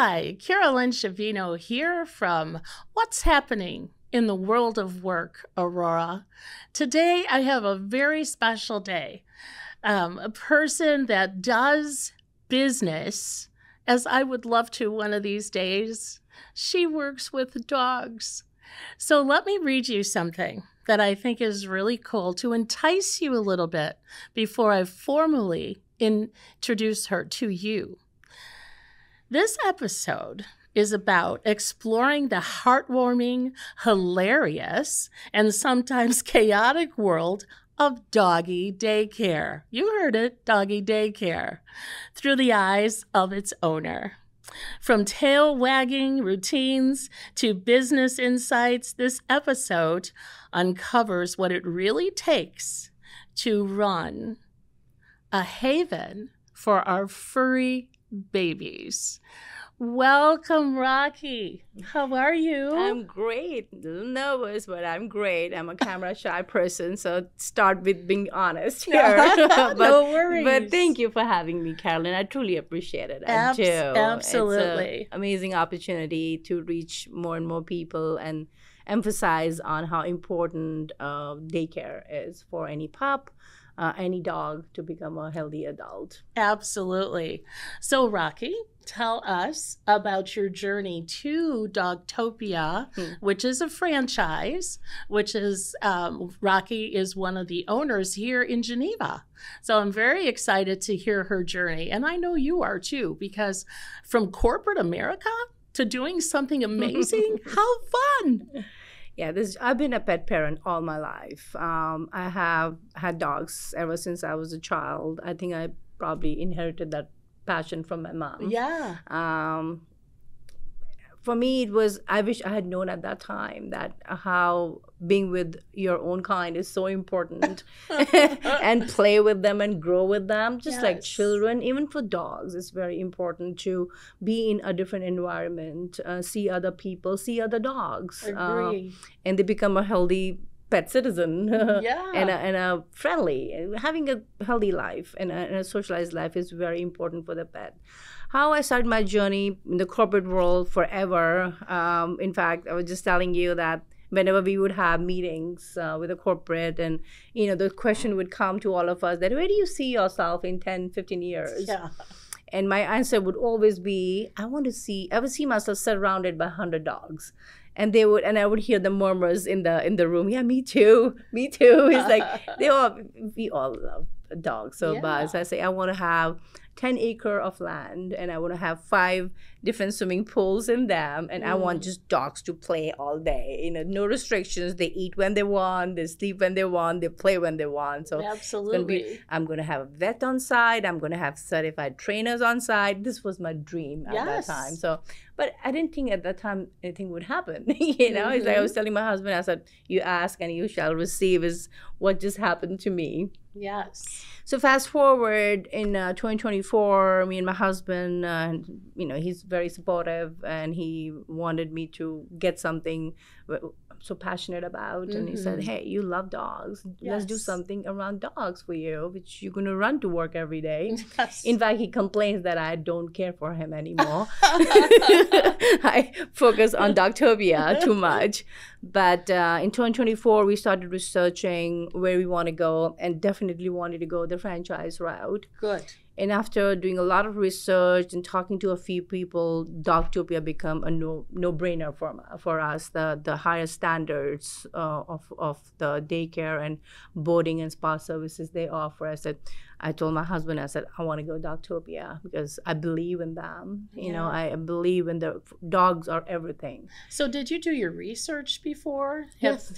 Hi, Carolyn Shavino here from What's Happening in the World of Work, Aurora. Today I have a very special day. A person that does business, as I would love to one of these days. She works with dogs. So let me read you something that I think is really cool to entice you a little bit before I formally introduce her to you. This episode is about exploring the heartwarming, hilarious, and sometimes chaotic world of doggy daycare. You heard it, doggy daycare, through the eyes of its owner. From tail-wagging routines to business insights, this episode uncovers what it really takes to run a haven for our furry babies. Welcome, Rocky. How are you? I'm great. A little nervous, but I'm great. I'm a camera shy person, so start with being honest here. No worries. But thank you for having me, Carolyn. I truly appreciate it. I do. Absolutely. It's an amazing opportunity to reach more and more people and emphasize on how important daycare is for any pup, any dog to become a healthy adult. Absolutely. So, Rocky, tell us about your journey to Dogtopia, which is a franchise, which is Rocky is one of the owners here in Geneva. So I'm very excited to hear her journey. And I know you are too, because from corporate America to doing something amazing, how fun. Yeah, I've been a pet parent all my life. I have had dogs ever since I was a child. I think I probably inherited that passion from my mom. Yeah. For me, it was, I wish I had known at that time that how being with your own kind is so important and play with them and grow with them, just like children. Even for dogs, it's very important to be in a different environment, see other people, see other dogs. Agree. And they become a healthy pet citizen Yeah. and a friendly. Having a healthy life and a socialized life is very important for the pet. How I started my journey in the corporate world forever. In fact, I was just telling you that whenever we would have meetings with a corporate and, the question would come to all of us that, where do you see yourself in 10, 15 years? Yeah. And my answer would always be, I would see myself surrounded by 100 dogs. And I would hear the murmurs in the room. Yeah, me too. It's like we all love dogs. So, but I say I want to have 10 acres of land, and I want to have 5 different swimming pools in them, and I want just dogs to play all day. No restrictions. They eat when they want, they sleep when they want, they play when they want. So absolutely, I'm going to have a vet on site. I'm going to have certified trainers on site. This was my dream at that time. So, but I didn't think at that time anything would happen. It's like I was telling my husband, I said, "You ask and you shall receive," is what just happened to me. Yes. So fast forward in 2024, me and my husband, he's very supportive, and he wanted me to get something I'm so passionate about. And he said, hey, you love dogs. Let's do something around dogs for you, which you're going to run to work every day. Yes. In fact, he complains that I don't care for him anymore. I focus on Dogtopia too much. But in 2024, we started researching where we want to go, and definitely wanted to go the franchise route. Good. And after doing a lot of research and talking to a few people, Dogtopia became a no-brainer for us. The higher standards of the daycare and boarding and spa services they offer. I told my husband, I said, I want to go Dogtopia because I believe in them. I believe in the dogs are everything. So did you do your research before? Yes.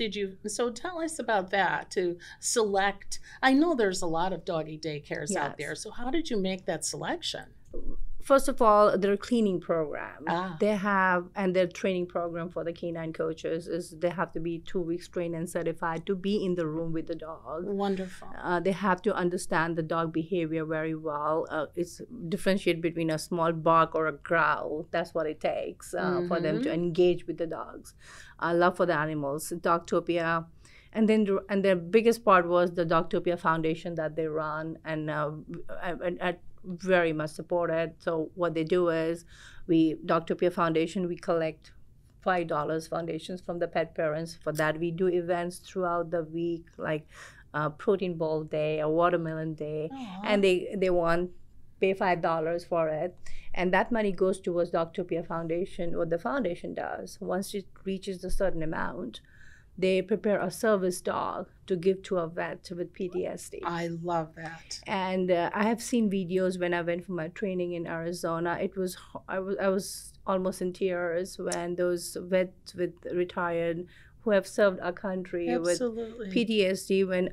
So tell us about that to select. I know there's a lot of doggy daycares out there. So how did you make that selection? First of all, their cleaning program. They have, and their training program for the canine coaches is they have to be 2 weeks trained and certified to be in the room with the dog. Wonderful. They have to understand the dog behavior very well. It's differentiate between a small bark or a growl. That's what it takes for them to engage with the dogs. Love for the animals. Dogtopia. And then the biggest part was the Dogtopia Foundation that they run, and very much support it. So what they do is Doctopia Foundation, we collect $5 foundations from the pet parents. For that, we do events throughout the week, like protein bowl day, a watermelon day, Aw. and they want pay $5 for it, and that money goes towards Doctopia Foundation. What the foundation does, once it reaches a certain amount, they prepare a service dog to give to a vet with PTSD. I love that. And I have seen videos when I went for my training in Arizona. I was almost in tears when those vets with retired who have served our country Absolutely. with PTSD, when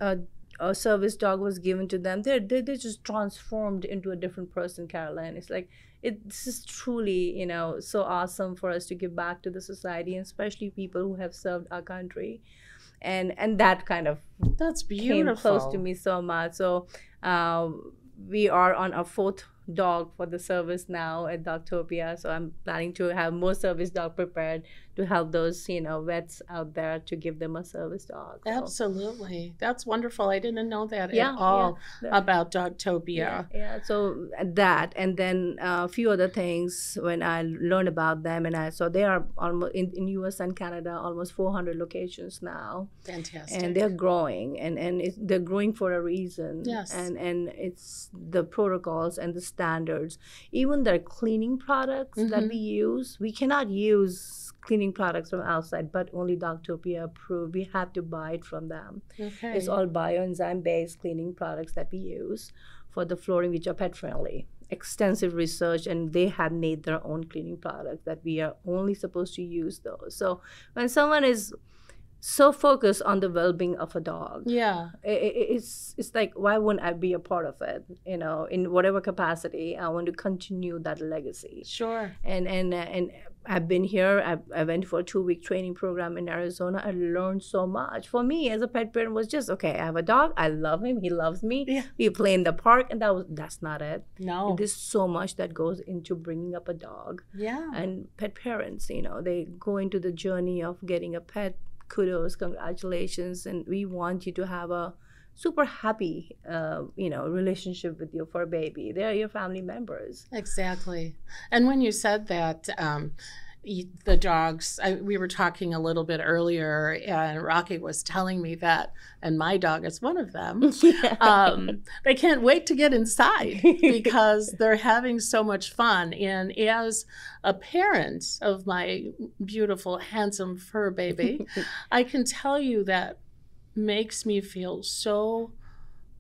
a service dog was given to them, they just transformed into a different person, Caroline. It's like, this is truly, so awesome for us to give back to the society, and especially people who have served our country. And that kind of That's beautiful. came close to me so much. So we are on our fourth dog for the service now at Doctopia. So I'm planning to have more service dog prepared to help those, vets out there, to give them a service dog. So, Absolutely. That's wonderful. I didn't know that Yeah, at all yeah. about Dogtopia. Yeah. So that, and then a few other things when I learned about them, and so they are almost in US and Canada, almost 400 locations now. Fantastic. And they're growing, and they're growing for a reason. Yes. And it's the protocols and the standards. Even their cleaning products that we use, we cannot use cleaning products from outside, but only Doctopia approved. We have to buy it from them. Okay. It's all bioenzyme based cleaning products that we use for the flooring, which are pet friendly. Extensive research, and they have made their own cleaning products that we are only supposed to use those. So when someone is so focused on the well-being of a dog, Yeah. it's like, why wouldn't I be a part of it? In whatever capacity, I want to continue that legacy. Sure. And I've been here. I went for a 2-week training program in Arizona. I learned so much. For me, as a pet parent, was just, okay, I have a dog. I love him. He loves me. Yeah. We play in the park, and that's not it. No. And there's so much that goes into bringing up a dog. Yeah. And pet parents, they go into the journey of getting a pet. Kudos, congratulations, and we want you to have a super happy, relationship with your fur baby. They're your family members. Exactly. And when you said that, the dogs, we were talking a little bit earlier, and Rocky was telling me that, and my dog is one of them. They can't wait to get inside because they're having so much fun. And as a parent of my beautiful, handsome fur baby, I can tell you that makes me feel so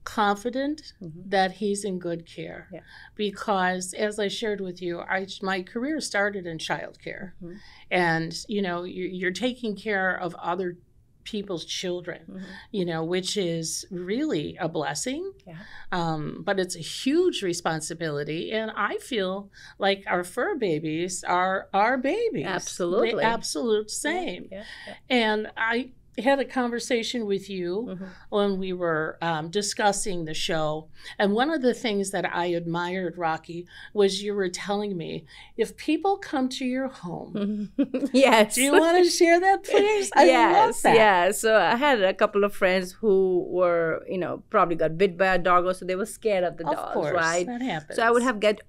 confident that he's in good care. Yeah. Because as I shared with you, my career started in childcare, and you're taking care of other people's children, which is really a blessing. Yeah. But it's a huge responsibility, and I feel like our fur babies are our babies. Absolutely. The absolute same. Yeah. And I had a conversation with you when we were discussing the show. And one of the things that I admired, Rocky, was you were telling me, if people come to your home, Yes. do you want to share that, please? I love that. Yeah. So I had a couple of friends who were, probably got bit by a dog, or so they were scared of the dogs, Of course, right? that happens. So I would have get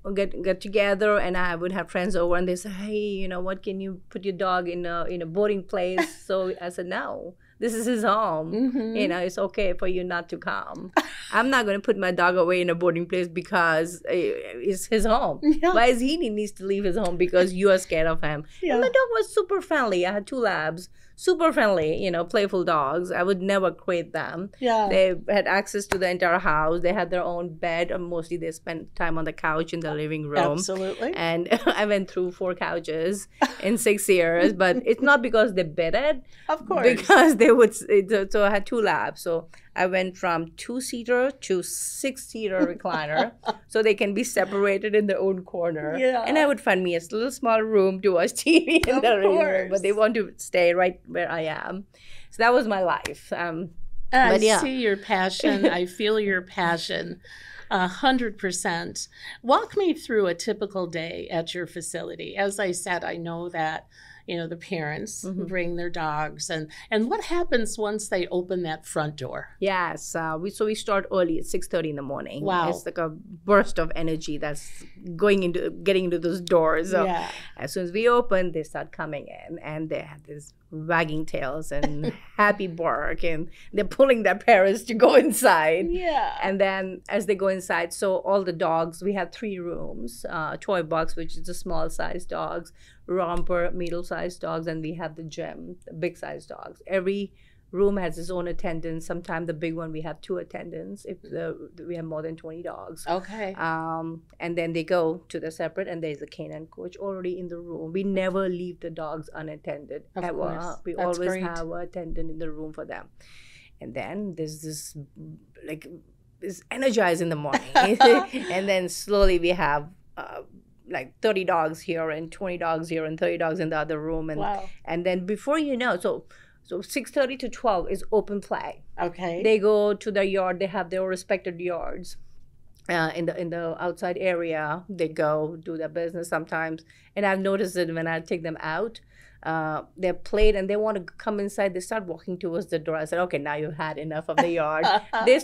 together, and I would have friends over, and they say, hey, what, can you put your dog in a boarding place? So I said, no. This is his home. It's okay for you not to come. I'm not going to put my dog away in a boarding place because it's his home. Yeah. Why is he needs to leave his home because you are scared of him? Yeah. And my dog was super friendly. I had 2 labs, super friendly, playful dogs. I would never quit them. Yeah. They had access to the entire house. They had their own bed, and mostly they spent time on the couch in the living room. Absolutely. And I went through 4 couches in 6 years, but it's not because they bit it. Of course. Because they would, so I had 2 labs. So I went from 2-seater to 6-seater recliner, so they can be separated in their own corner. Yeah. And I would find me a little small room to watch TV in Of the living room, course. but they want to stay right where I am. So that was my life. I But yeah. see your passion. I feel your passion. 100%. Walk me through a typical day at your facility. As I said, I know that the parents Mm-hmm. bring their dogs, and what happens once they open that front door? Yes, we start early at 6:30 in the morning. Wow. It's like a burst of energy that's getting into those doors. So Yeah. as soon as we open, they start coming in, and they have this wagging tails and happy bark, and they're pulling their parents to go inside. Yeah. And then as they go inside, so all the dogs, we have 3 rooms, toy box, which is the small sized dogs, romper, middle sized dogs, and we have the gym, the big sized dogs. Every room has its own attendant. Sometimes the big one, we have 2 attendants if we have more than 20 dogs. Okay. And then they go to the separate, and there's a canine coach already in the room. We never leave the dogs unattended. Of ever. course. We That's always great. have an attendant in the room for them. And then there's this it's energized in the morning. And then slowly we have 30 dogs here and 20 dogs here and 30 dogs in the other room. And Wow. and then before you know, so 6:30 to 12 is open play. Okay. They go to their yard. They have their respected yards. In the outside area, they go do their business sometimes. And I've noticed that when I take them out, they're played and they want to come inside. They start walking towards the door. I said, okay, now you've had enough of the yard. They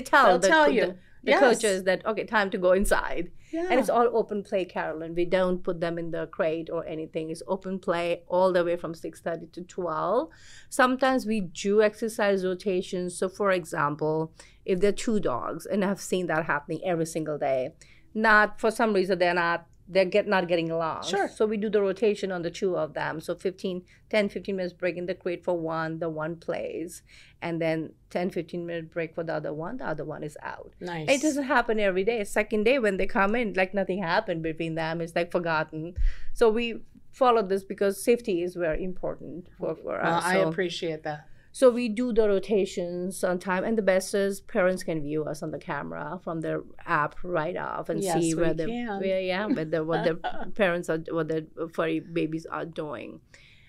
tell the Yes. coaches that, okay, time to go inside. Yeah. And it's all open play, Carolyn. We don't put them in the crate or anything. It's open play all the way from 6:30 to 12. Sometimes we do exercise rotations. So for example, if there are 2 dogs, and I've seen that happening every single day, not for some reason they're not getting along. Sure. So we do the rotation on the 2 of them. So 15 minutes break in the crate for one, the one plays, and then 10-15 minute break for the other one is out. Nice. It doesn't happen every day. Second day when they come in, like nothing happened between them. It's like forgotten. So we follow this because safety is very important for us. Well, I So- appreciate that. so we do the rotations on time, and the best is parents can view us on the camera from their app right off and Yes, see we what can. the parents are, what the furry babies are doing.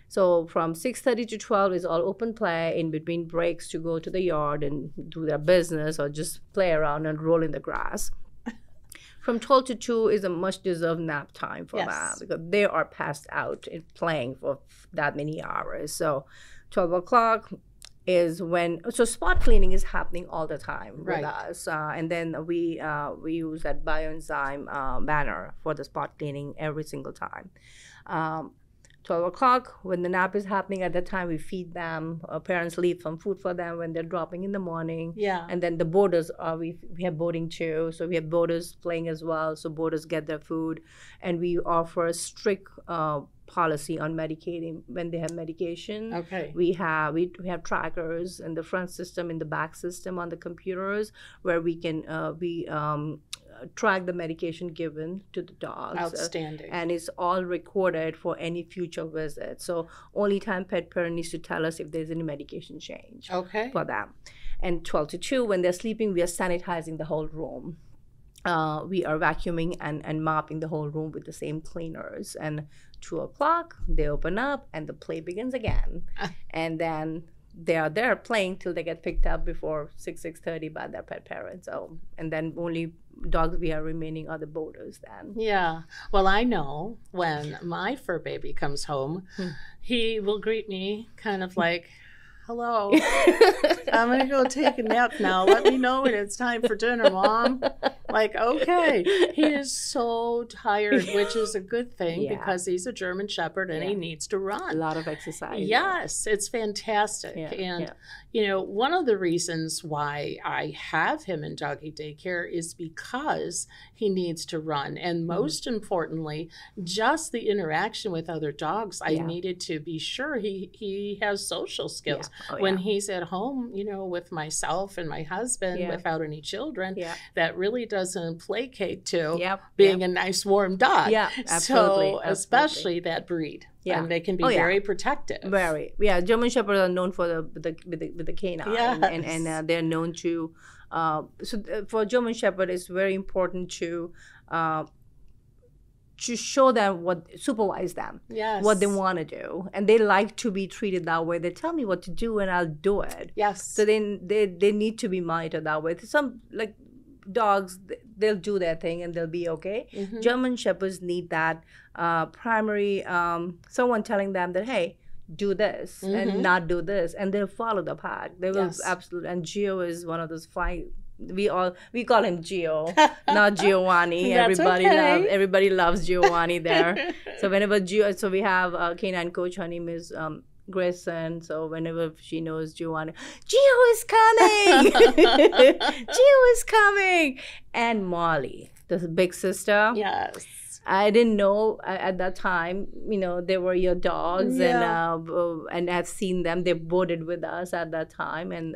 So from 6:30 to 12 is all open play. In between breaks to go to the yard and do their business or just play around and roll in the grass. From 12 to 2 is a much deserved nap time for Yes. them because they are passed out in playing for that many hours. So 12 o'clock is when, so spot cleaning is happening all the time with Right. us. And then we use that bioenzyme banner for the spot cleaning every single time. 12 o'clock, when the nap is happening at that time, we feed them. Parents leave some food for them when they're dropping in the morning. Yeah. And then the boarders, we have boarding too. So we have boarders playing as well. So boarders get their food. And we offer a strict policy on medicating when they have medication. Okay. We have trackers in the front system, in the back system on the computers where we can track the medication given to the dogs. Outstanding. And it's all recorded for any future visit. So only time pet parent needs to tell us if there's any medication change Okay. for them. And 12 to 2, when they're sleeping, we are sanitizing the whole room. We are vacuuming and mopping the whole room with the same cleaners. And 2 o'clock, they open up and the play begins again. And then they are there playing till they get picked up before 6:30 by their pet parents. So, and then only dogs we are remaining are the boarders then. Yeah. Well, I know when my fur baby comes home, he will greet me kind of like, hello, I'm going to go take a nap now. Let me know when it's time for dinner, Mom. Like, okay. He is so tired, which is a good thing Yeah. because he's a German Shepherd and he Yeah. needs to A run. lot of exercise. Yes, it's fantastic. Yeah, And, yeah. one of the reasons why I have him in doggy daycare is because he needs to run. And most importantly, just the interaction with other dogs, I Yeah. needed to be sure he has social skills. Oh, When yeah. he's at home, with myself and my husband Yeah. without any children, Yeah. that really doesn't placate to Yep. being Yep. a nice warm dog. Yeah, absolutely, So especially that breed. Yeah. And they can be Oh, yeah. very protective. Very, yeah. German Shepherds are known for the canine, Yes. and they're known to. For German Shepherd, it's very important to show them supervise them, Yes. what they want to do, and they like to be treated that way. They tell me what to do, and I'll do it. Yes. So then they need to be monitored that way. Some dogs, they'll do their thing and they'll be okay. Mhm. German Shepherds need that primary, someone telling them that, hey, do this and Mhm. not do this, and they'll follow the pack. They will Yes. absolutely. And Gio is one of those fine. We call him Gio, not Giovanni. That's okay. Everybody loves Giovanni there. So whenever Gio, so we have a canine coach. Her name is Grayson. So whenever she knows Giovanni, Gio is coming. Gio is coming. And Molly, the big sister. Yes. I didn't know at that time, they were your dogs, Yeah. and I've seen them. They boarded with us at that time, and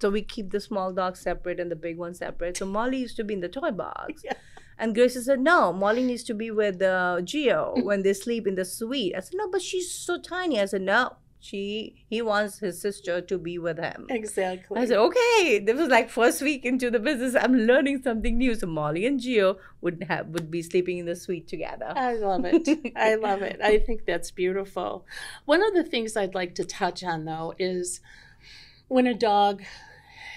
so we keep the small dogs separate and the big ones separate. So Molly used to be in the toy box, Yeah. and Gracie said, "No, Molly needs to be with Gio when they sleep in the suite." I said, "No, but she's so tiny." I said, "No, he wants his sister to be with him." Exactly. I said, okay. This was like first week into the business. I'm learning something new. So Molly and Gio would be sleeping in the suite together. I love it. I love it. I think that's beautiful. One of the things I'd like to touch on, though, is when a dog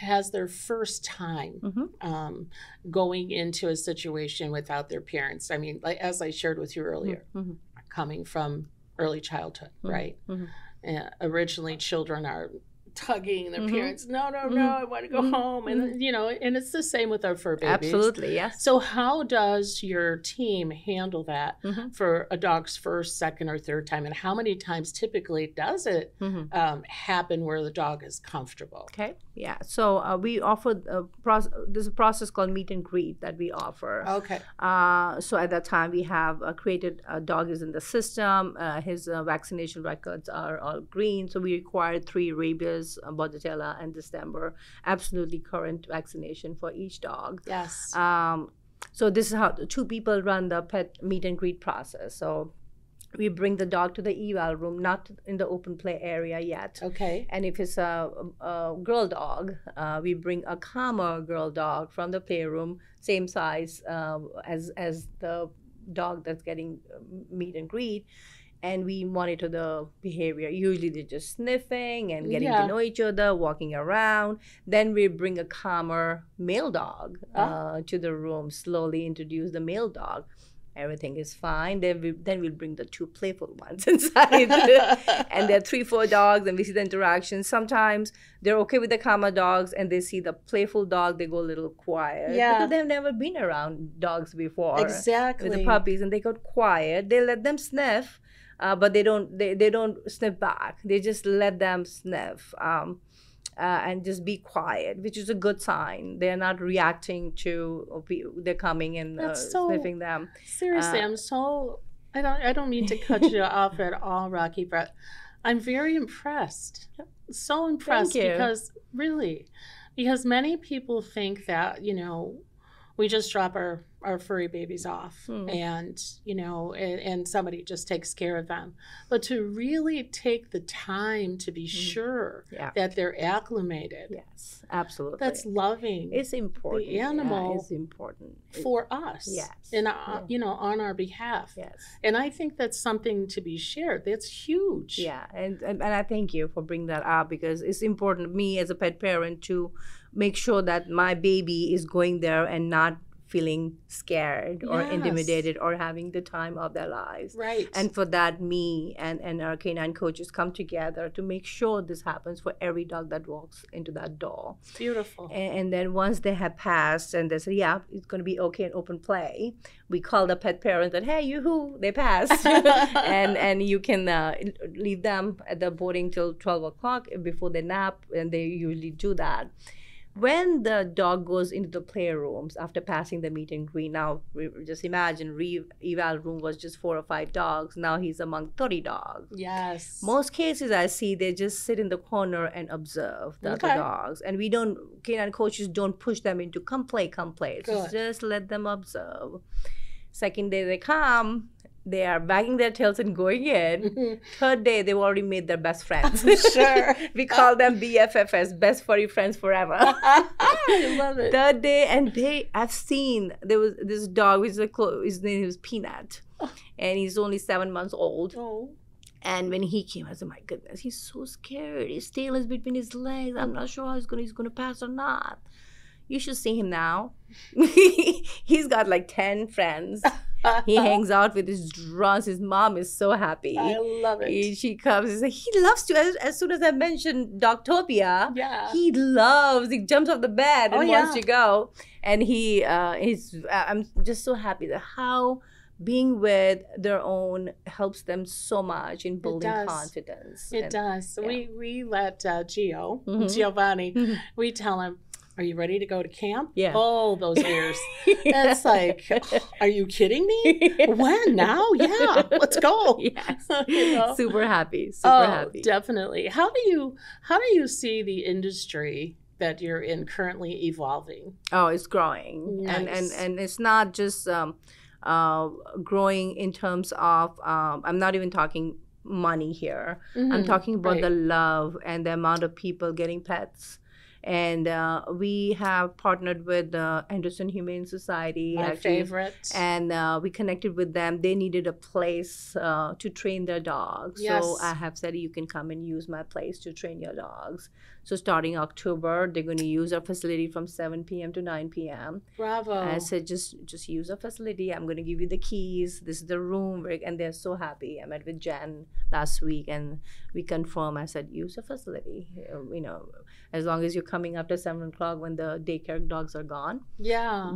has their first time Mm-hmm. Going into a situation without their parents. I mean, like as I shared with you earlier, Mm-hmm. coming from early childhood, right? Mm-hmm. Originally, children are tugging their Mhm. parents. No, Mhm. I want to go Mhm. home, and and it's the same with our fur babies. Absolutely, yes. So, how does your team handle that Mhm. for a dog's first, second, or third time, and how many times typically does it Mhm. happen where the dog is comfortable? Okay, yeah. So we offer there's a process called meet and greet that we offer. Okay. So at that time, we have created a dog is in the system. His vaccination records are all green. So we required 3 rabies, Bordetella, and December. Absolutely current vaccination for each dog. Yes. So this is how the 2 people run the pet meet and greet process. So we bring the dog to the eval room, not in the open play area yet. Okay. And if it's a girl dog, we bring a calmer girl dog from the playroom, same size as the dog that's getting meet and greet, and we monitor the behavior. Usually they're just sniffing and getting Yeah. to know each other, walking around. Then we bring a calmer male dog to the room, slowly introduce the male dog. Everything is fine. Then we'll bring the 2 playful ones inside. And there are 3, 4 dogs, and we see the interaction. Sometimes they're okay with the calmer dogs, and they see the playful dog, they go a little quiet. Yeah. Because they've never been around dogs before. Exactly. With the puppies, and they got quiet. They let them sniff, but they don't sniff back. They just let them sniff. And just be quiet, which is a good sign. They're not reacting to they're coming and That's so- sniffing them. Seriously, I don't mean to cut you off at all, Rocky, but I'm very impressed. So impressed Thank you. because many people think that, we just drop our furry babies off and and somebody just takes care of them. But to really take the time to be sure Yeah. that they're acclimated, Yes, absolutely. that's loving It's important. the animal it's important. for us Yes. and Yeah. on our behalf. Yes. And I think that's something to be shared. That's huge. Yeah, and I thank you for bringing that up, because it's important me as a pet parent to make sure that my baby is going there and not feeling scared or Yes. intimidated or having the time of their lives. Right. And for that, me and our canine coaches come together to make sure this happens for every dog that walks into that door. Beautiful. And then once they have passed and they say, yeah, it's going to be okay in open play, we call the pet parent and, hey, yoo-hoo, they passed. and you can leave them at the boarding till 12 o'clock before they nap, and they usually do that. When the dog goes into the playrooms after passing the meet and greet, now just imagine, eval room was just 4 or 5 dogs. Now he's among 30 dogs. Yes. Most cases I see, they just sit in the corner and observe the other Okay. dogs. And canine coaches don't push them into come play. So Good. just let them observe. Second day they come, they are wagging their tails and going in. Third day, they've already made their best friends. Sure. We call them BFFs, best furry friends forever. I love it. Third day, and I've seen, there was this dog, his name was Peanut. And he's only 7 months old. Oh. And when he came, I said, my goodness, he's so scared. His tail is between his legs. I'm not sure how he's going to pass or not. You should see him now. He's got like 10 friends. He hangs out with his drunks. His mom is so happy. I love it. She comes and says, he loves to, as soon as I mentioned Dogtopia, Yeah. he jumps off the bed and wants to go. And I'm just so happy that how being with their own helps them so much in building confidence. It does. Yeah. We let Giovanni, we tell him, are you ready to go to camp? Yeah. Oh, those ears. It's like, are you kidding me? When? Now? Yeah. Let's go. Yes. You know? Super happy. Super happy. Definitely. How do you see the industry that you're in currently evolving? Oh, it's growing. Nice. And it's not just growing in terms of I'm not even talking money here. I'm talking about the love and the amount of people getting pets. And we have partnered with Anderson Humane Society. My favorite. And we connected with them. They needed a place to train their dogs. Yes. So I have said, you can come and use my place to train your dogs. So starting October, they're going to use our facility from 7 p.m. to 9 p.m. Bravo. I said, just use our facility. I'm going to give you the keys. This is the room. And they're so happy. I met with Jen last week and we confirmed. I said, use the facility. You know, as long as you're coming after 7 o'clock when the daycare dogs are gone. Yeah.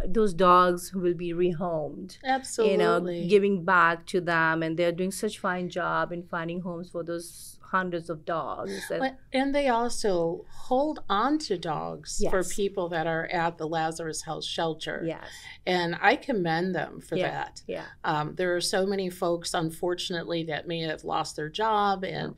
Those dogs will be rehomed. Absolutely. You know, giving back to them. And they're doing such fine job in finding homes for those hundreds of dogs. And they also hold on to dogs for people that are at the Lazarus House shelter. Yes. And I commend them for that. Yeah. There are so many folks, unfortunately, that may have lost their job and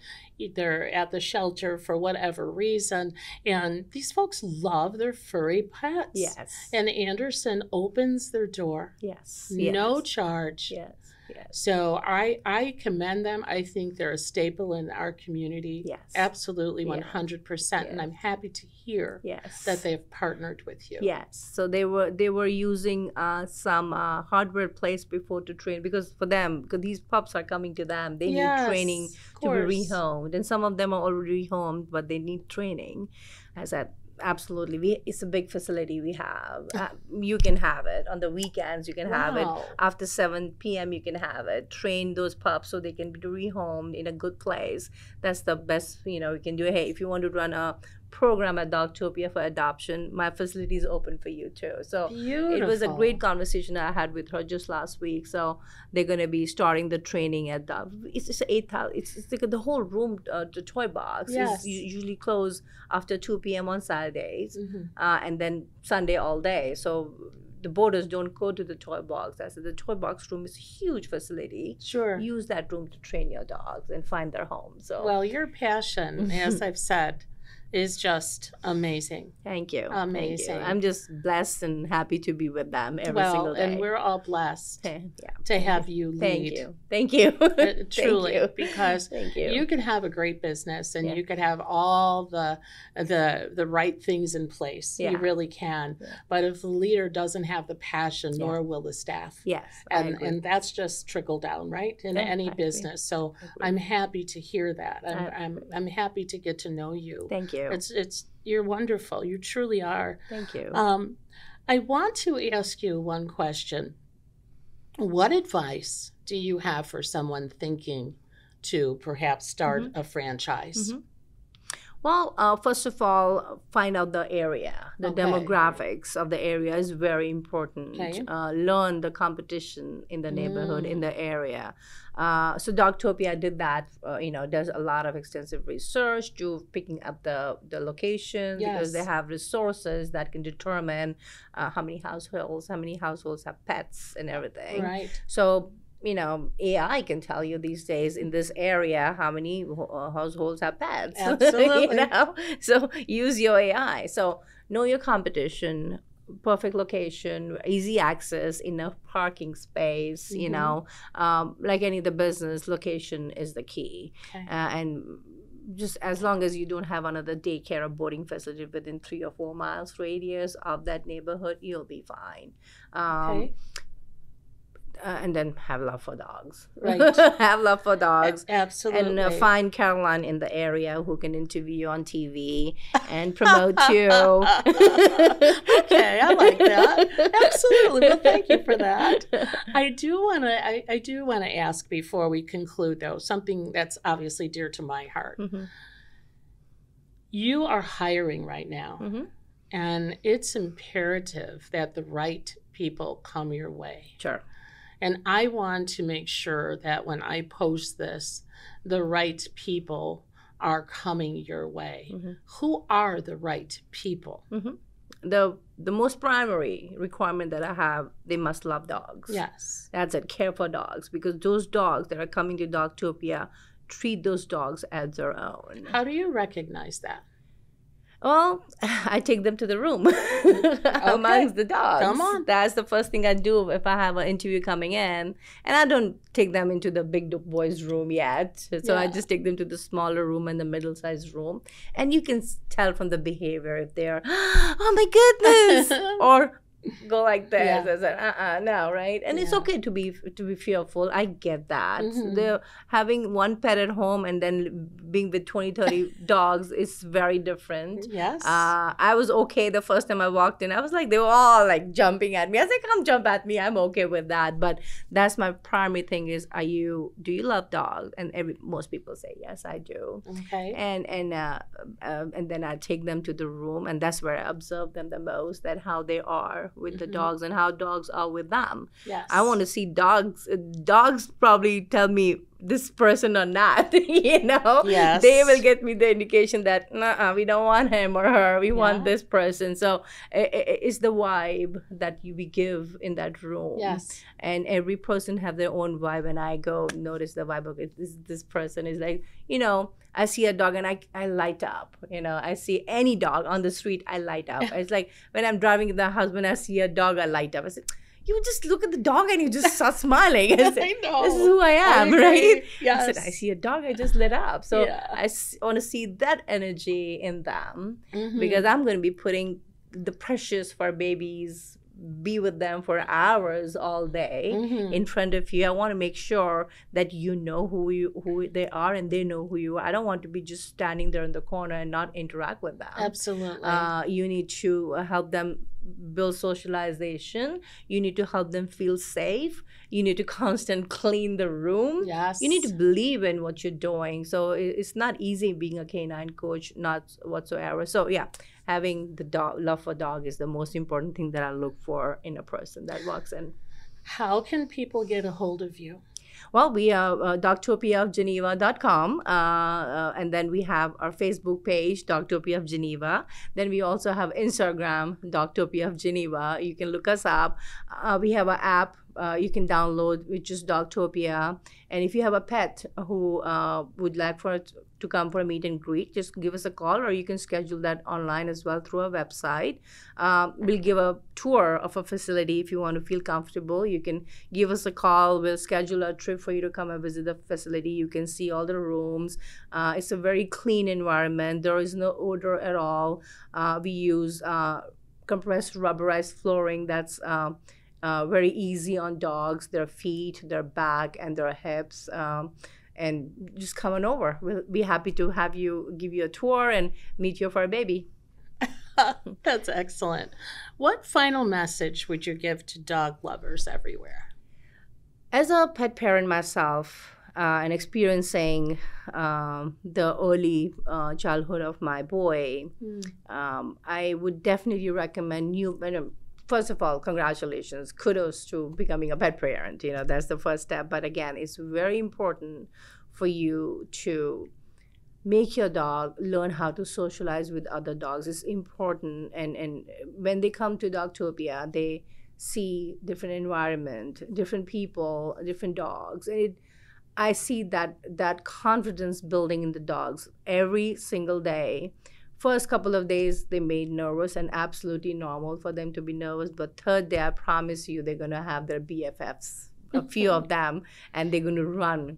they're at the shelter for whatever reason. And these folks love their furry pets. Yes. And Anderson opens their door. Yes. No charge. Yes. Yes. So I commend them. I think they're a staple in our community. Yes. Absolutely, 100%. And I'm happy to hear that they've partnered with you. Yes. So they were using some hardware place before to train because for them, because these pups are coming to them, they need training to be rehomed. And some of them are already rehomed, but they need training. I said, absolutely, it's a big facility we have. You can have it on the weekends. You can have it after 7 p.m. You can have it. Train those pups so they can be rehomed in a good place. That's the best. You know, you can do. Hey, if you want to run a program at Dogtopia for adoption, my facility is open for you too. So beautiful. It was a great conversation I had with her just last week. So they're going to be starting the training at it's just 8,000. It's like the whole room, the toy box is usually closed after 2 p.m. on Saturdays, and then Sunday all day. So the boarders don't go to the toy box. I said the toy box room is a huge facility. Sure. Use that room to train your dogs and find their home. So well, your passion, as I've said, is just amazing. Thank you. Amazing. Thank you. I'm just blessed and happy to be with them every single day. And we're all blessed to have you lead. Thank you. Truly, Thank you. Because you can have a great business and you could have all the right things in place. You really can. But if the leader doesn't have the passion, nor will the staff. Yes. And that's just trickle down, right? In any business. So I'm happy to hear that. I'm happy to get to know you. Thank you. You're wonderful. You truly are. Thank you. I want to ask you one question. What advice do you have for someone thinking to perhaps start a franchise? Well, first of all, find out the area. The demographics of the area is very important. Learn the competition in the neighborhood, in the area. So Dogtopia did that. There's a lot of extensive research to picking up the location because they have resources that can determine how many households have pets and everything. Right. So AI can tell you these days in this area how many households have pets. Absolutely. So use your AI. So know your competition, perfect location, easy access, enough parking space, like any other business, location is the key. And just as long as you don't have another daycare or boarding facility within 3 or 4 miles radius of that neighborhood, you'll be fine. and then have love for dogs. Right. Have love for dogs. Absolutely. And find Caroline in the area who can interview you on TV and promote you. Okay, I like that. Absolutely. Well, thank you for that. I do want to ask before we conclude, though, something that's obviously dear to my heart. Mm-hmm. You are hiring right now, Mm-hmm. and it's imperative that the right people come your way. Sure. And I want to make sure that when I post this, the right people are coming your way. Mm-hmm. Who are the right people? Mm-hmm. The most primary requirement that I have, they must love dogs. Yes. That's it. Care for dogs, because those dogs that are coming to Dogtopia treat those dogs as their own. How do you recognize that? Well, I take them to the room amongst the dogs. Come on. That's the first thing I do if I have an interview coming in. And I don't take them into the big boys' room yet. So I Yeah. just take them to the smaller room and the middle-sized room. And you can tell from the behavior if they're, oh my goodness, or go like this. Yeah. I said, no, right? And it's Yeah. okay to be fearful. I get that. Mhm. The having one pet at home and then being with 20, 30 dogs is very different. Yes. I was okay the first time I walked in. I was like, they were all like jumping at me. I was like, come jump at me. I'm okay with that. But that's my primary thing is, do you love dogs? And most people say, yes, I do. Okay. And then I take them to the room, and that's where I observe them the most, that how they are with the Mhm. dogs and how dogs are with them. Yes. I want to see dogs. Dogs probably tell me this person or not, Yes. They will get me the indication that we don't want him or her, we Yeah. want this person. So it's the vibe that we give in that room. Yes. And every person have their own vibe, and I go notice the vibe of it. This person is like, I see a dog and I light up. I see any dog on the street, I light up. It's like when I'm driving in the house, when I see a dog, I light up. I say, you just look at the dog and you just start smiling. I say, I know. this is who I am, agree. right? Yes. I said, I see a dog, I just lit up. So Yeah. I want to see that energy in them, Mhm. because I'm going to be putting the precious for babies, be with them for hours all day Mhm. in front of you. I want to make sure that you know who they are and they know who you are. I don't want to be just standing there in the corner and not interact with them. Absolutely. You need to help them build socialization. You need to help them feel safe. You need to constantly clean the room. Yes. You need to believe in what you're doing. So it's not easy being a canine coach, not whatsoever. So yeah, having the love for dog is the most important thing that I look for in a person that walks in. How can people get a hold of you? Well, we are dogtopiaofgeneva.com, and then we have our Facebook page, Dogtopia of Geneva. Then we also have Instagram, Dogtopia of Geneva. You can look us up. We have an app you can download, which is Dogtopia. And if you have a pet who would like for it to come for a meet and greet, just give us a call, or you can schedule that online as well through our website. We'll give a tour of a facility. If you want to feel comfortable, you can give us a call. We'll schedule a trip for you to come and visit the facility. You can see all the rooms. It's a very clean environment. There is no odor at all. We use compressed rubberized flooring that's very easy on dogs, their feet, their back, and their hips. And just come on over. We'll be happy to give you a tour and meet you for a baby. That's excellent. What final message would you give to dog lovers everywhere? As a pet parent myself, and experiencing the early childhood of my boy, I would definitely recommend first of all, congratulations, kudos to becoming a pet parent. That's the first step. But again, it's very important for you to make your dog learn how to socialize with other dogs. It's important. And when they come to Dogtopia, they see different environment, different people, different dogs. And I see that confidence building in the dogs every single day. First couple of days, they made nervous, and absolutely normal for them to be nervous. But third day, I promise you, they're going to have their BFFs, a few of them, and they're going to run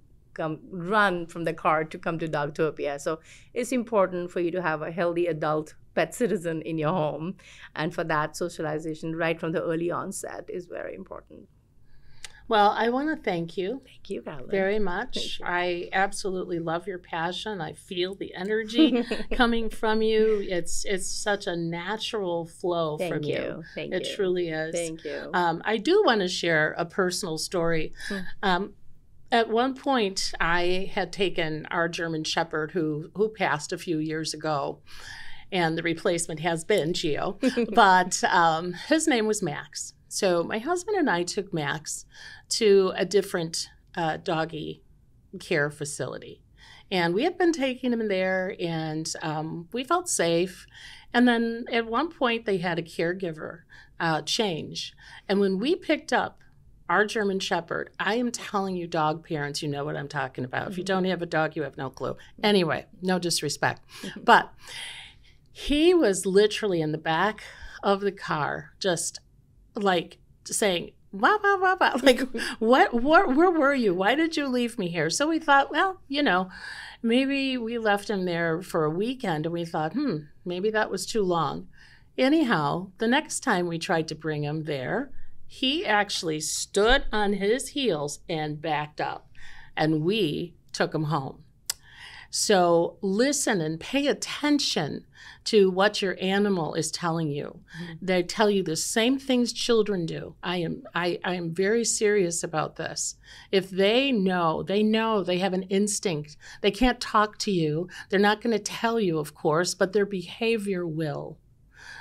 from the car to come to Dogtopia. So it's important for you to have a healthy adult pet citizen in your home. And for that, socialization right from the early onset is very important. Well, I want to thank you Thank you, Carolyn. very much. You. I absolutely love your passion. I feel the energy coming from you. It's such a natural flow from you. Thank it you. truly is. Thank you. I do want to share a personal story. At one point, I had taken our German Shepherd, who passed a few years ago, and the replacement has been Geo, but his name was Max. So my husband and I took Max to a different doggy care facility. And we had been taking him there, and we felt safe. And then at one point, they had a caregiver change. And when we picked up our German Shepherd, I am telling you, dog parents, you know what I'm talking about. If you don't have a dog, you have no clue. Anyway, no disrespect. But he was literally in the back of the car, just like saying, wow, wow, wow, wow. Like, where were you? Why did you leave me here? So we thought, well, maybe we left him there for a weekend, and we thought, maybe that was too long. Anyhow, the next time we tried to bring him there, he actually stood on his heels and backed up, and we took him home. So listen and pay attention to what your animal is telling you. They tell you the same things children do. I am very serious about this. If they know, they have an instinct. They can't talk to you. They're not going to tell you, of course, but their behavior will.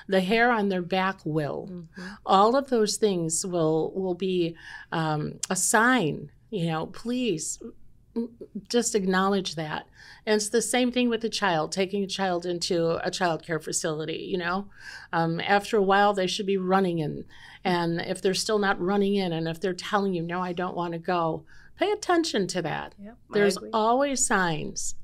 The hair on their back will. All of those things will be a sign, please just acknowledge that. And it's the same thing with a child, taking a child into a child care facility, After a while, they should be running in. And if they're still not running in, and if they're telling you, no, I don't want to go, pay attention to that. Yep, There's always signs.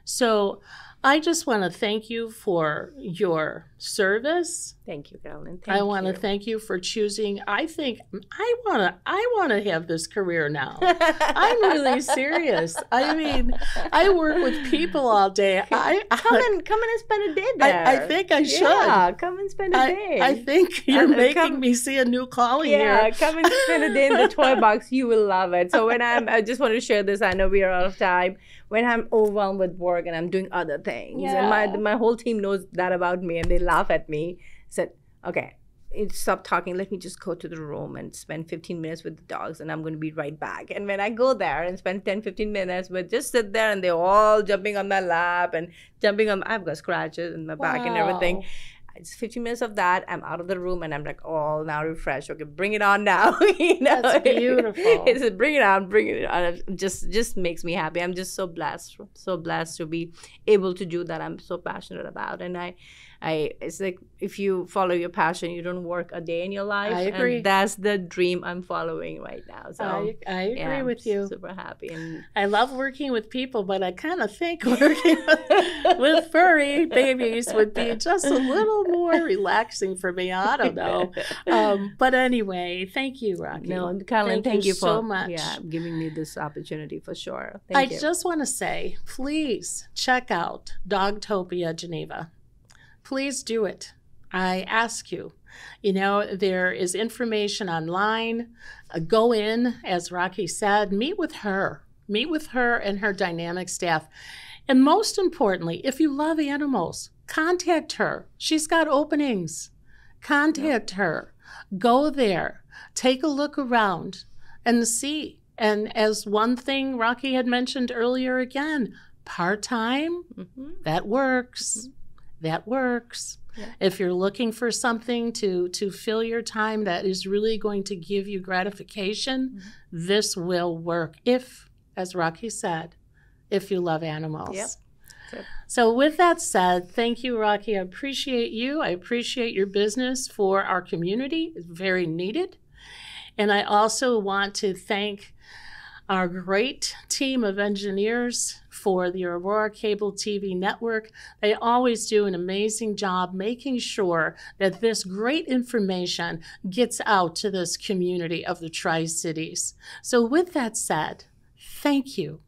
So I just want to thank you for your service. Thank you, Carolyn. I want to thank you for choosing. I think I want to have this career now. I'm really serious. I mean, I work with people all day. Come and spend a day there. I think I should. Yeah, come and spend a day. I think you're making me see a new calling here. Yeah, come and spend a day in the toy box. You will love it. So I just want to share this. I know we are out of time. When I'm overwhelmed with work and I'm doing other things, and my whole team knows that about me, and they laugh at me. Said, okay, stop talking. Let me just go to the room and spend 15 minutes with the dogs, and I'm going to be right back. And when I go there and spend 10, 15 minutes, but just sit there, and they're all jumping on my lap and I've got scratches in my back and everything. It's 15 minutes of that. I'm out of the room, and I'm like, oh, now refreshed. Okay, bring it on now. That's beautiful. It's bring it on, bring it on. It just makes me happy. I'm just so blessed to be able to do that. I'm so passionate about, and it's like if you follow your passion, you don't work a day in your life. I agree. And that's the dream I'm following right now. So I agree with you. Super happy. And I love working with people, but I kind of think working with furry babies would be just a little more relaxing for me. I don't know. But anyway, thank you, Rocky. No, Carolyn, thank you so much. Giving me this opportunity for sure. Thank you. I just want to say, please check out Dogtopia Geneva. Please do it. I ask you. There is information online. Go in, as Rocky said, meet with her. Meet with her and her dynamic staff. And most importantly, if you love animals, contact her. She's got openings. Contact her. Go there. Take a look around and see. And as one thing Rocky had mentioned earlier again, part-time, that works. That works. Yeah. If you're looking for something to fill your time that is really going to give you gratification, this will work if, as Rocky said, if you love animals. Yep. So with that said, thank you, Rocky. I appreciate you. I appreciate your business for our community. It's very needed. And I also want to thank our great team of engineers for the Aurora Cable TV network. They always do an amazing job making sure that this great information gets out to this community of the Tri-Cities. So with that said, thank you.